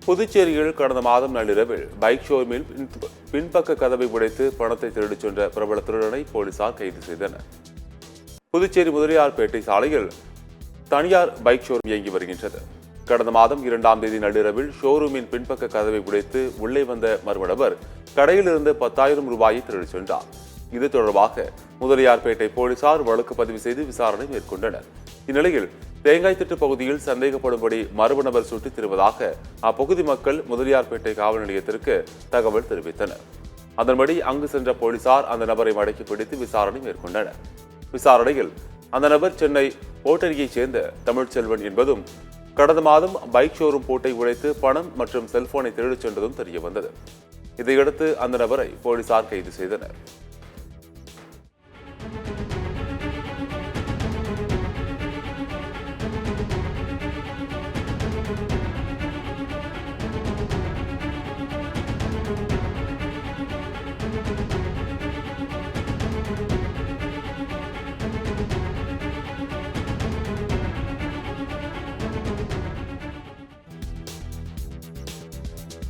புதுச்சேரியில் கடந்த மாதம் நள்ளிரவில் பைக் ஷோரூமில் பின்பக்க கதவை உடைத்து பணத்தை திருடிச் சென்ற பிரபல திருடனை போலீசார் கைது செய்தனர். புதுச்சேரி முதலியார்பேட்டை சாலையில் தனியார் பைக் ஷோரூம் இயங்கி வருகின்றது. கடந்த மாதம் 2ஆம் தேதி நள்ளிரவில் ஷோரூமின் பின்பக்க கதவை உடைத்து உள்ளே வந்த மர்ம நபர் கடையிலிருந்து 10,000 ரூபாயை திருடிச் சென்றார். இது தொடர்பாக முதலியார்பேட்டை போலீசார் வழக்கு பதிவு செய்து விசாரணை மேற்கொண்டனர். இந்நிலையில் தேங்காய்திட்டு பகுதியில் சந்தேகப்படும்படி மர்ம நபர் சுற்றித் திரிவதாக அப்பகுதி மக்கள் முதலியார்பேட்டை காவல் நிலையத்திற்கு தகவல் தெரிவித்தனர். அதன்படி அங்கு சென்ற போலீசார் அந்த நபரை மடக்கி பிடித்து விசாரணை மேற்கொண்டனர். விசாரணையில் அந்த நபர் சென்னை ஓட்டரியைச் சேர்ந்த தமிழ்ச்செல்வன் என்பதும் கடந்த மாதம் பைக் ஷோரூம் பூட்டை உடைத்து பணம் மற்றும் செல்போனை திருடிச் சென்றதும் தெரியவந்தது. இதையடுத்து அந்த நபரை போலீசார் கைது செய்தனர்.